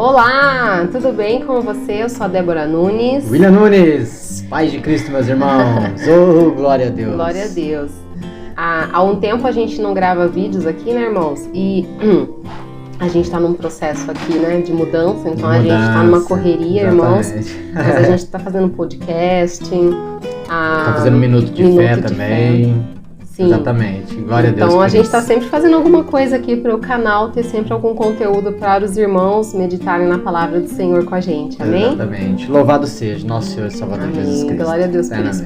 Olá, tudo bem com você? Eu sou a Débora Nunes. William Nunes, paz de Cristo, meus irmãos. Oh, glória a Deus. Glória a Deus. Há um tempo a gente não grava vídeos aqui, né, irmãos? E a gente tá num processo aqui, né, de mudança. Então a gente tá numa correria, exatamente. Irmãos. Mas a gente tá fazendo podcasting. Tá fazendo minuto de fé também. Sim. Exatamente, glória a Deus. Então a gente está sempre fazendo alguma coisa aqui para o canal, ter sempre algum conteúdo para os irmãos meditarem na palavra do Senhor com a gente, amém? Exatamente, louvado seja nosso Senhor e Salvador amém. Jesus Cristo. Glória a Deus por isso.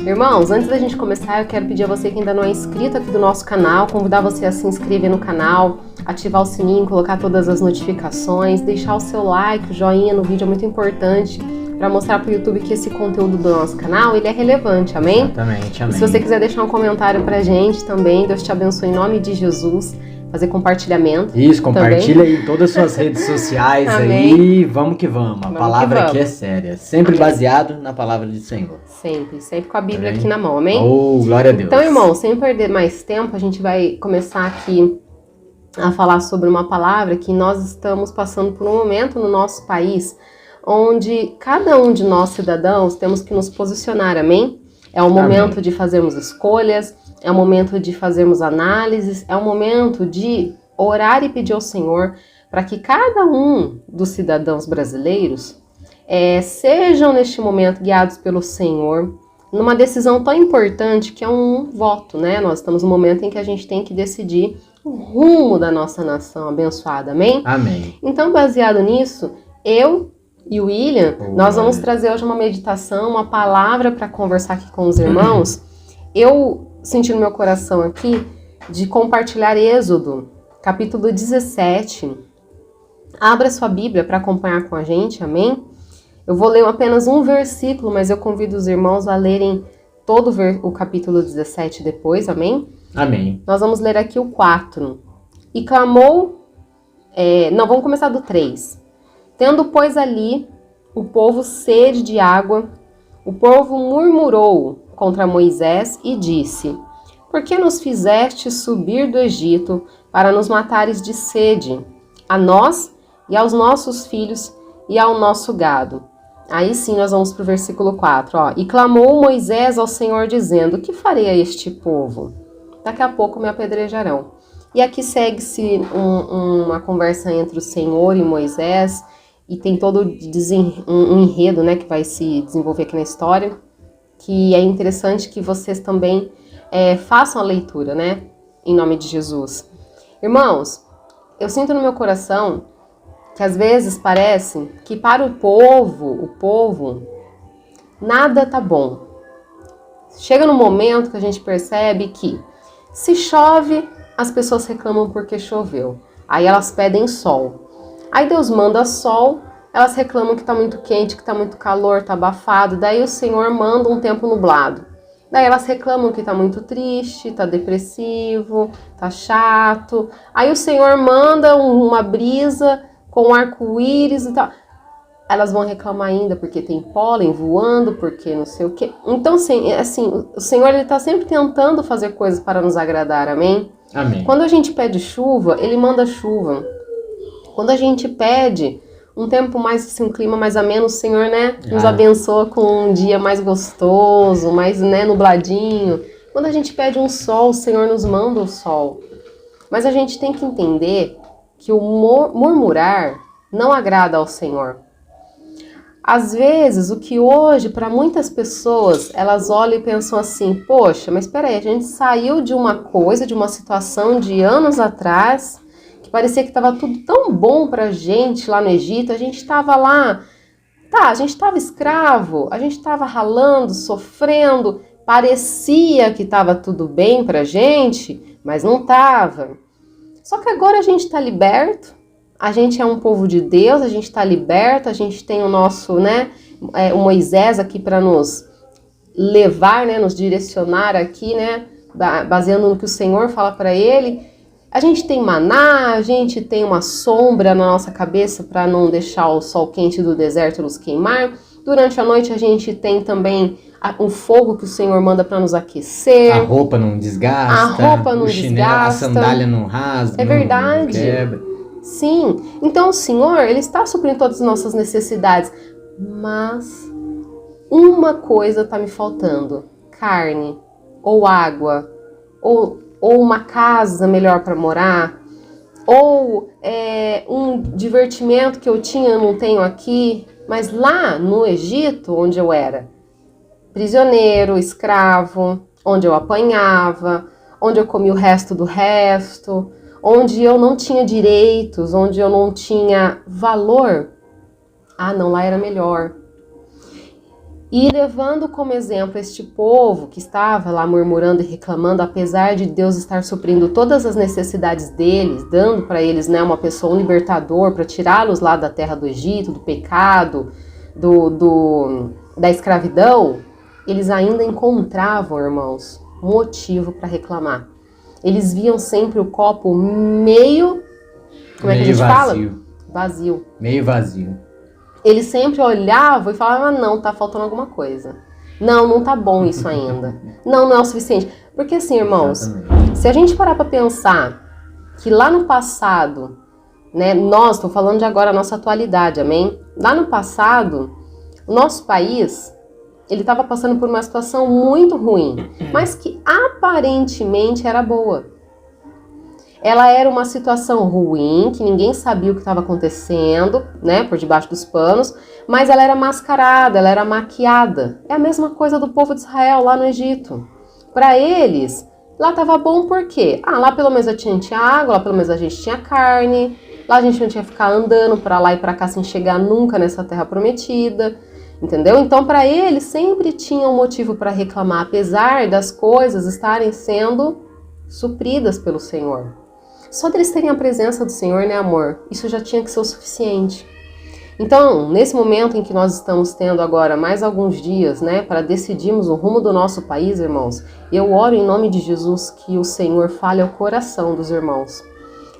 Irmãos, antes da gente começar, eu quero pedir a você que ainda não é inscrito aqui do nosso canal, convidar você a se inscrever no canal, ativar o sininho, colocar todas as notificações, deixar o seu like, o joinha no vídeo é muito importante, para mostrar para o YouTube que esse conteúdo do nosso canal, ele é relevante, amém? Exatamente, amém. E se você quiser deixar um comentário pra gente também, Deus te abençoe em nome de Jesus, fazer compartilhamento. Isso, compartilha aí em todas as suas redes sociais aí, vamos que vamos. A palavra aqui é séria, sempre baseado na palavra do Senhor. Sempre com a Bíblia aqui na mão, amém? Oh, glória a Deus. Então, irmão, sem perder mais tempo, a gente vai começar aqui a falar sobre uma palavra que nós estamos passando por um momento no nosso país, onde cada um de nós cidadãos temos que nos posicionar, amém? É o momento de fazermos escolhas, é o momento de fazermos análises, é o momento de orar e pedir ao Senhor para que cada um dos cidadãos brasileiros sejam neste momento guiados pelo Senhor numa decisão tão importante que é um voto, né? Nós estamos no momento em que a gente tem que decidir o rumo da nossa nação abençoada, amém? Amém. Então, baseado nisso, eu e o William, nós vamos trazer hoje uma meditação, uma palavra para conversar aqui com os irmãos. Eu senti no meu coração aqui de compartilhar Êxodo, capítulo 17. Abra sua Bíblia para acompanhar com a gente, amém? Eu vou ler apenas um versículo, mas eu convido os irmãos a lerem todo o capítulo 17 depois, amém? Amém. Nós vamos ler aqui o 4. E clamou... vamos começar do 3. Tendo, pois, ali o povo sede de água, o povo murmurou contra Moisés e disse: Por que nos fizeste subir do Egito para nos matares de sede, a nós e aos nossos filhos e ao nosso gado? Aí sim nós vamos para o versículo 4. E clamou Moisés ao Senhor dizendo: Que farei a este povo? Daqui a pouco me apedrejarão. E aqui segue-se uma conversa entre o Senhor e Moisés, e tem todo um enredo, né, que vai se desenvolver aqui na história, que é interessante que vocês também façam a leitura, né, em nome de Jesus. Irmãos, eu sinto no meu coração que às vezes parece que para o povo, nada tá bom. Chega no momento que a gente percebe que se chove, as pessoas reclamam porque choveu. Aí elas pedem sol. Aí Deus manda sol, elas reclamam que tá muito quente, que tá muito calor, tá abafado. Daí o Senhor manda um tempo nublado. Daí elas reclamam que tá muito triste, tá depressivo, tá chato. Aí o Senhor manda uma brisa com arco-íris e tal. Elas vão reclamar ainda porque tem pólen voando, porque não sei o quê. Então, assim, o Senhor ele tá sempre tentando fazer coisas para nos agradar, amém? Amém. Quando a gente pede chuva, ele manda chuva. Quando a gente pede um tempo mais, assim, um clima mais ameno, o Senhor, né, nos abençoa com um dia mais gostoso, mais, né, nubladinho. Quando a gente pede um sol, o Senhor nos manda o sol. Mas a gente tem que entender que o murmurar não agrada ao Senhor. Às vezes, o que hoje, para muitas pessoas, elas olham e pensam assim: poxa, mas peraí, a gente saiu de uma coisa, de uma situação de anos atrás, que parecia que estava tudo tão bom pra gente lá no Egito, a gente estava lá, a gente estava escravo, a gente estava ralando, sofrendo, parecia que estava tudo bem pra gente, mas não estava. Só que agora a gente está liberto, a gente é um povo de Deus, a gente está liberto, a gente tem o nosso, né, o Moisés aqui para nos levar, né, nos direcionar aqui, né, baseando no que o Senhor fala para ele. A gente tem maná, a gente tem uma sombra na nossa cabeça para não deixar o sol quente do deserto nos queimar. Durante a noite a gente tem também o fogo que o Senhor manda para nos aquecer. A roupa não desgasta. A roupa não desgasta. A sandália não rasga. É verdade. Não quebra. Sim, então o Senhor, Ele está suprindo todas as nossas necessidades, mas uma coisa está me faltando: carne, ou água, ou uma casa melhor para morar, ou um divertimento que eu tinha, eu não tenho aqui. Mas lá no Egito, onde eu era prisioneiro, escravo, onde eu apanhava, onde eu comia o resto do resto, onde eu não tinha direitos, onde eu não tinha valor, não, lá era melhor. E levando como exemplo este povo que estava lá murmurando e reclamando, apesar de Deus estar suprindo todas as necessidades deles, dando para eles, né, uma pessoa, um libertador, para tirá-los lá da terra do Egito, do pecado, da escravidão, eles ainda encontravam, irmãos, motivo para reclamar. Eles viam sempre o copo meio... Como é que a gente fala? Vazio. Meio vazio. Eles sempre olhavam e falavam, não, tá faltando alguma coisa. Não tá bom isso ainda. Não é o suficiente. Porque assim, irmãos, se a gente parar para pensar que lá no passado, né, estou falando de agora a nossa atualidade, amém? Lá no passado, o nosso país, ele estava passando por uma situação muito ruim, mas que aparentemente era boa. Ela era uma situação ruim, que ninguém sabia o que estava acontecendo, né, por debaixo dos panos, mas ela era mascarada, ela era maquiada. É a mesma coisa do povo de Israel lá no Egito. Para eles, lá estava bom por quê? Lá pelo menos a gente tinha água, lá pelo menos a gente tinha carne, lá a gente não tinha que ficar andando para lá e para cá sem chegar nunca nessa terra prometida, entendeu? Então, para eles, sempre tinha um motivo para reclamar, apesar das coisas estarem sendo supridas pelo Senhor. Só deles terem a presença do Senhor, né, amor? Isso já tinha que ser o suficiente. Então, nesse momento em que nós estamos tendo agora mais alguns dias, né, para decidirmos o rumo do nosso país, irmãos, eu oro em nome de Jesus que o Senhor fale ao coração dos irmãos,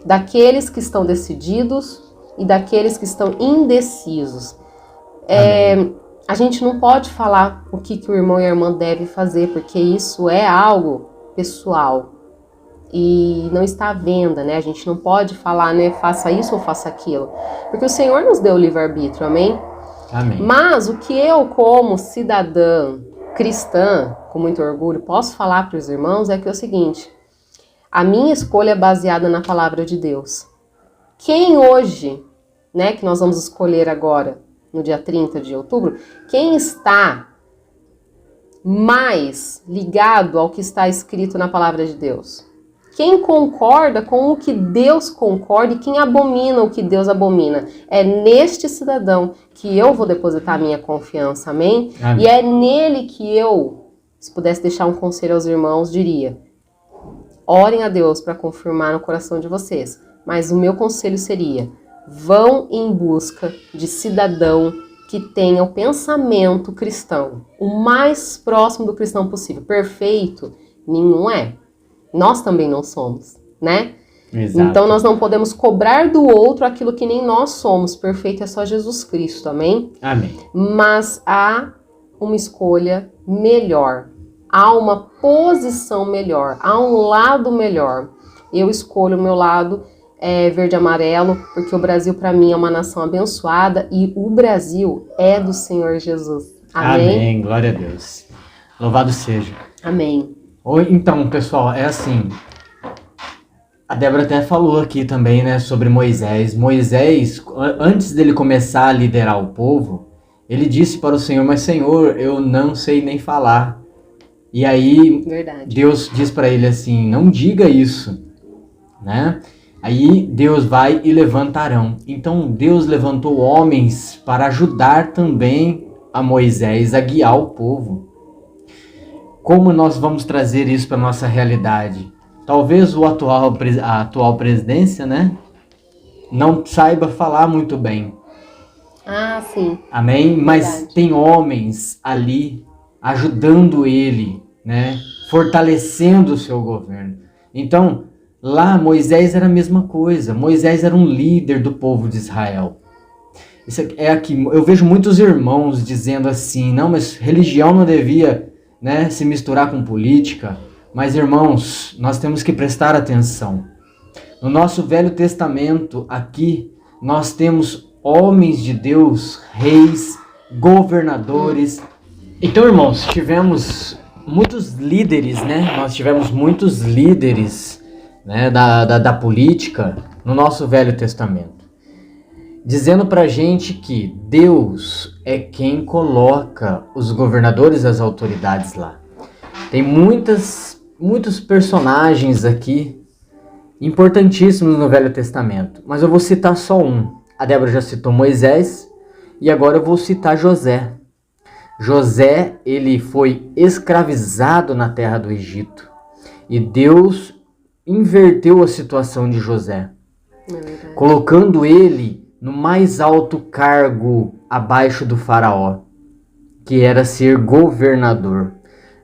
daqueles que estão decididos e daqueles que estão indecisos. A gente não pode falar o que o irmão e a irmã devem fazer, porque isso é algo pessoal. E não está à venda, né? A gente não pode falar, né? Faça isso ou faça aquilo. Porque o Senhor nos deu o livre-arbítrio, amém? Amém. Mas o que eu, como cidadã cristã, com muito orgulho, posso falar para os irmãos é que é o seguinte: a minha escolha é baseada na palavra de Deus. Quem hoje, né, que nós vamos escolher agora, no dia 30 de outubro, quem está mais ligado ao que está escrito na palavra de Deus? Quem concorda com o que Deus concorda e quem abomina o que Deus abomina? É neste cidadão que eu vou depositar a minha confiança, amém? Amém. E é nele que eu, se pudesse deixar um conselho aos irmãos, diria: orem a Deus para confirmar no coração de vocês. Mas o meu conselho seria: vão em busca de cidadão que tenha o pensamento cristão, o mais próximo do cristão possível. Perfeito? Nenhum é. Nós também não somos, né? Exato. Então nós não podemos cobrar do outro aquilo que nem nós somos. Perfeito é só Jesus Cristo, amém? Amém. Mas há uma escolha melhor, há uma posição melhor, há um lado melhor. Eu escolho o meu lado verde e amarelo, porque o Brasil para mim é uma nação abençoada e o Brasil é do Senhor Jesus. Amém? Amém, glória a Deus. Louvado seja. Amém. Então, pessoal, é assim, a Débora até falou aqui também, né, sobre Moisés. Moisés, antes dele começar a liderar o povo, ele disse para o Senhor: mas Senhor, eu não sei nem falar. E aí, verdade, Deus diz para ele assim: não diga isso, né? Aí Deus vai e levanta Arão. Então Deus levantou homens para ajudar também a Moisés a guiar o povo. Como nós vamos trazer isso para a nossa realidade? Talvez a atual presidência, né, não saiba falar muito bem. Sim. Amém? Mas tem homens ali ajudando ele, né, fortalecendo o seu governo. Então, lá Moisés era a mesma coisa. Moisés era um líder do povo de Israel. Isso é aqui. Eu vejo muitos irmãos dizendo assim: não, mas religião não devia, né, se misturar com política. Mas, irmãos, nós temos que prestar atenção. No nosso Velho Testamento, aqui, nós temos homens de Deus, reis, governadores. Então, irmãos, tivemos muitos líderes, né? Nós tivemos muitos líderes, né, da política no nosso Velho Testamento, dizendo pra gente que Deus é quem coloca os governadores, as autoridades lá. Tem muitos personagens aqui importantíssimos no Velho Testamento, mas eu vou citar só um. A Débora já citou Moisés e agora eu vou citar José. José, ele foi escravizado na terra do Egito e Deus inverteu a situação de José, colocando ele no mais alto cargo abaixo do faraó, que era ser governador.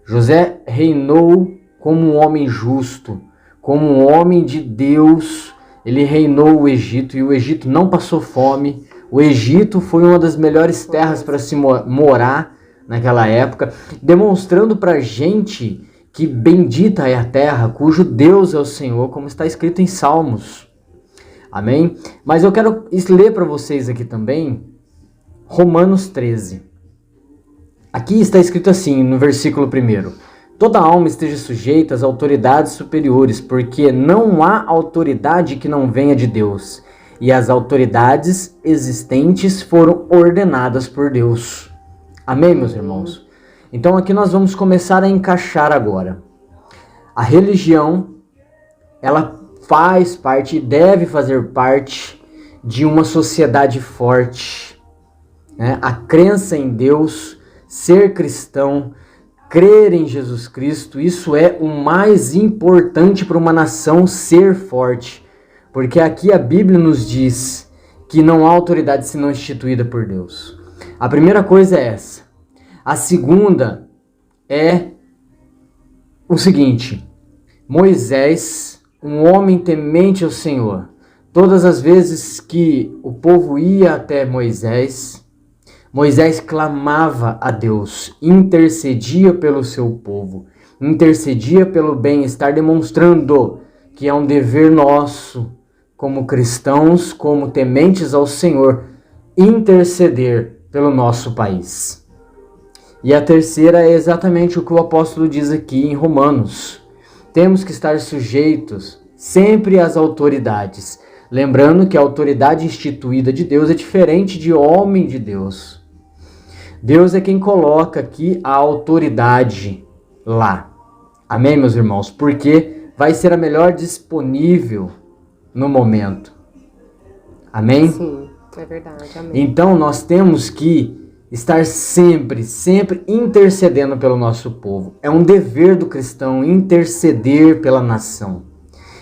José reinou como um homem justo, como um homem de Deus. Ele reinou o Egito e o Egito não passou fome. O Egito foi uma das melhores terras para se morar naquela época, demonstrando para a gente que bendita é a terra, cujo Deus é o Senhor, como está escrito em Salmos. Amém? Mas eu quero ler para vocês aqui também Romanos 13. Aqui está escrito assim, no versículo 1: toda alma esteja sujeita às autoridades superiores, porque não há autoridade que não venha de Deus, e as autoridades existentes foram ordenadas por Deus. Amém, meus irmãos? Então aqui nós vamos começar a encaixar agora. A religião, ela faz parte e deve fazer parte de uma sociedade forte, né? A crença em Deus, ser cristão, crer em Jesus Cristo, isso é o mais importante para uma nação ser forte. Porque aqui a Bíblia nos diz que não há autoridade senão instituída por Deus. A primeira coisa é essa. A segunda é o seguinte: Moisés, um homem temente ao Senhor, todas as vezes que o povo ia até Moisés, Moisés clamava a Deus, intercedia pelo seu povo, intercedia pelo bem-estar, demonstrando que é um dever nosso, como cristãos, como tementes ao Senhor, interceder pelo nosso país. E a terceira é exatamente o que o apóstolo diz aqui em Romanos. Temos que estar sujeitos sempre às autoridades. Lembrando que a autoridade instituída de Deus é diferente de homem de Deus. Deus é quem coloca aqui a autoridade lá. Amém, meus irmãos? Porque vai ser a melhor disponível no momento. Amém? Sim, é verdade. Amém. Então nós temos que estar sempre intercedendo pelo nosso povo. É um dever do cristão interceder pela nação.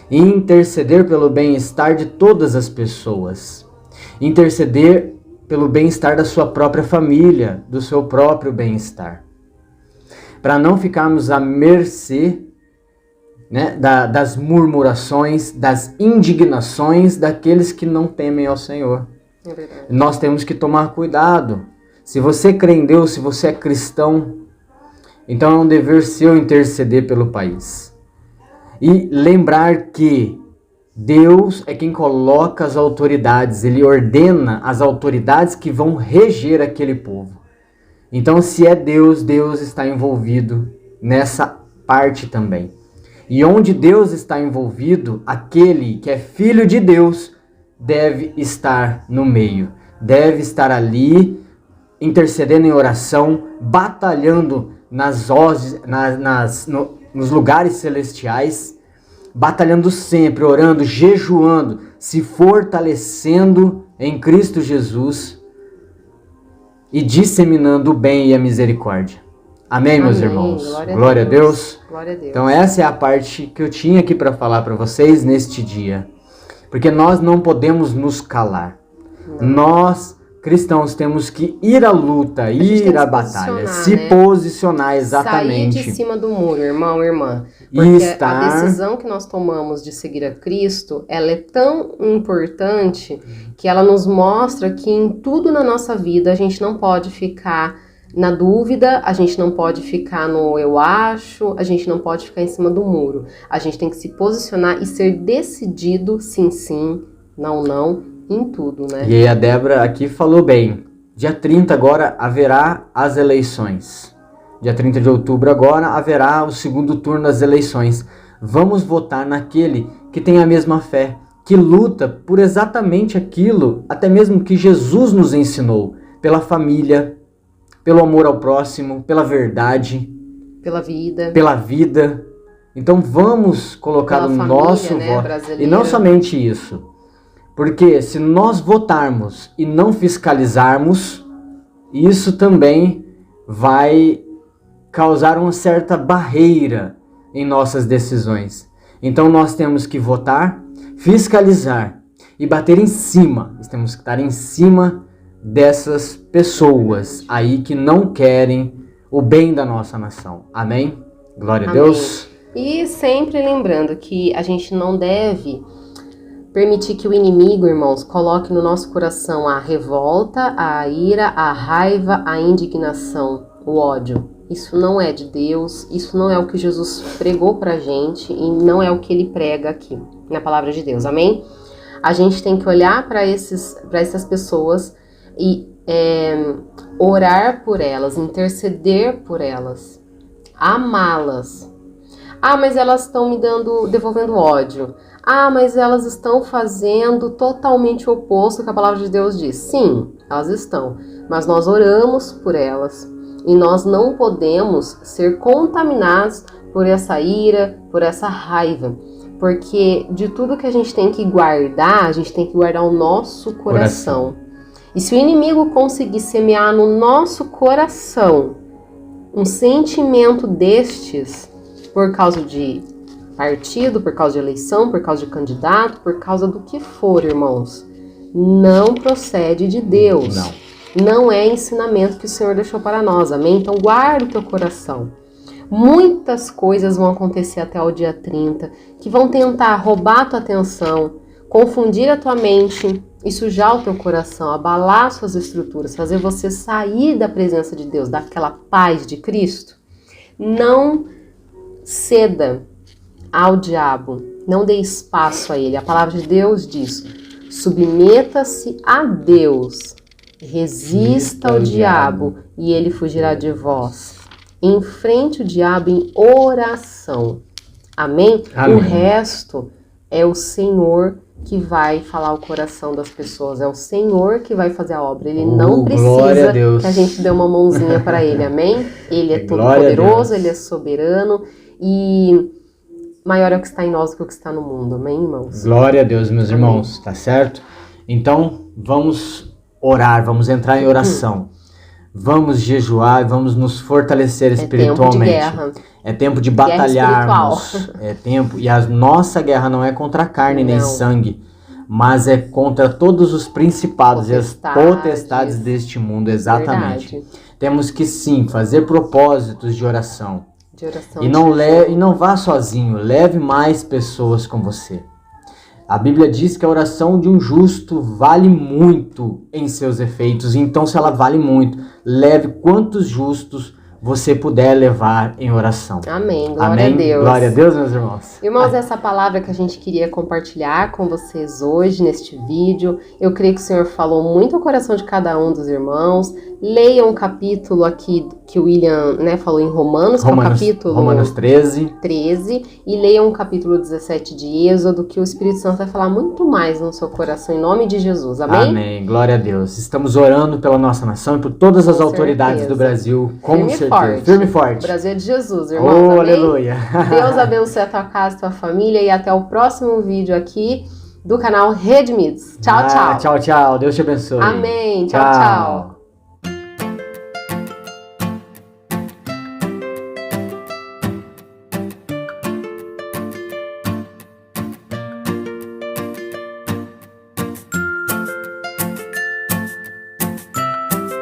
Interceder pelo bem-estar de todas as pessoas. Interceder pelo bem-estar da sua própria família, do seu próprio bem-estar. Para não ficarmos à mercê, né, das murmurações, das indignações daqueles que não temem ao Senhor. É verdade. Nós temos que tomar cuidado. Se você crê em Deus, se você é cristão, então é um dever seu interceder pelo país. E lembrar que Deus é quem coloca as autoridades, Ele ordena as autoridades que vão reger aquele povo. Então, se é Deus, Deus está envolvido nessa parte também. E onde Deus está envolvido, aquele que é filho de Deus deve estar no meio, deve estar ali, intercedendo em oração, batalhando nas hostes, nos lugares celestiais, batalhando sempre, orando, jejuando, se fortalecendo em Cristo Jesus e disseminando o bem e a misericórdia. Amém, meus irmãos? Glória a Deus. Glória a Deus. Então essa é a parte que eu tinha aqui para falar para vocês neste dia. Porque nós não podemos nos calar. Não. Nós, cristãos, temos que ir à luta, ir à batalha, se posicionar exatamente. Sair de cima do muro, irmão, irmã. E Porque estar... a decisão que nós tomamos de seguir a Cristo, ela é tão importante que ela nos mostra que em tudo na nossa vida a gente não pode ficar na dúvida, a gente não pode ficar no eu acho, a gente não pode ficar em cima do muro. A gente tem que se posicionar e ser decidido, sim, sim, não, não, em tudo, né? E aí a Débora aqui falou bem. Dia 30 agora haverá as eleições. Dia 30 de outubro agora haverá o segundo turno das eleições. Vamos votar naquele que tem a mesma fé, que luta por exatamente aquilo, até mesmo que Jesus nos ensinou, pela família, pelo amor ao próximo, pela verdade, pela vida. Então vamos colocar pela o família, nosso né, voto. brasileira. E não somente isso. Porque se nós votarmos e não fiscalizarmos, isso também vai causar uma certa barreira em nossas decisões. Então nós temos que votar, fiscalizar e bater em cima. Nós temos que estar em cima dessas pessoas aí que não querem o bem da nossa nação. Amém? Glória a Deus. E sempre lembrando que a gente não deve permitir que o inimigo, irmãos, coloque no nosso coração a revolta, a ira, a raiva, a indignação, o ódio. Isso não é de Deus, isso não é o que Jesus pregou pra gente e não é o que ele prega aqui na palavra de Deus. Amém? A gente tem que olhar para essas pessoas e orar por elas, interceder por elas, amá-las. Ah, mas elas estão me devolvendo ódio. Ah, mas elas estão fazendo totalmente o oposto que a palavra de Deus diz. Sim, elas estão, mas nós oramos por elas e nós não podemos ser contaminados por essa ira, por essa raiva. Porque de tudo que a gente tem que guardar, a gente tem que guardar o nosso coração. E se o inimigo conseguir semear no nosso coração um sentimento destes, por causa de partido, por causa de eleição, por causa de candidato, por causa do que for, irmãos, não procede de Deus. Não é ensinamento que o Senhor deixou para nós, amém? Então guarda o teu coração. Muitas coisas vão acontecer até o dia 30, que vão tentar roubar a tua atenção, confundir a tua mente e sujar o teu coração, abalar suas estruturas, fazer você sair da presença de Deus, daquela paz de Cristo. Não ceda ao diabo, não dê espaço a ele. A palavra de Deus diz: submeta-se a Deus, resista ao diabo e ele fugirá de vós. Enfrente o diabo em oração. Amém? O resto é o Senhor que vai falar o coração das pessoas. É o Senhor que vai fazer a obra. Ele não precisa que a gente dê uma mãozinha para ele. Amém? Ele é todo poderoso, ele é soberano e maior é o que está em nós do que o que está no mundo. Amém, irmãos? Glória a Deus, meus irmãos. Tá certo? Então, vamos orar, vamos entrar em oração. Vamos jejuar e vamos nos fortalecer espiritualmente. É tempo de guerra. É tempo de batalharmos. É tempo. E a nossa guerra não é contra a carne nem sangue, mas é contra todos os principados e as potestades deste mundo. Exatamente. Verdade. Temos que sim fazer propósitos de oração. E não vá sozinho. Leve mais pessoas com você. A Bíblia diz que a oração de um justo vale muito em seus efeitos. Então, se ela vale muito, leve quantos justos você puder levar em oração. Amém. Glória a Deus. Glória a Deus, meus irmãos. Irmãos, essa palavra que a gente queria compartilhar com vocês hoje, neste vídeo, eu creio que o Senhor falou muito ao coração de cada um dos irmãos. Leiam um capítulo aqui que o William, falou em Romanos, que é o capítulo Romanos 13, e leiam o capítulo 17 de Êxodo, que o Espírito Santo vai falar muito mais no seu coração, em nome de Jesus. Amém? Amém. Glória a Deus. Estamos orando pela nossa nação e por todas as autoridades do Brasil, com certeza. Firme e forte. O Brasil é de Jesus, irmãos. Amém? Aleluia. Deus abençoe a tua casa, a tua família e até o próximo vídeo aqui do canal Redimidos. Tchau, tchau. Tchau, tchau. Deus te abençoe. Amém. Tchau, tchau.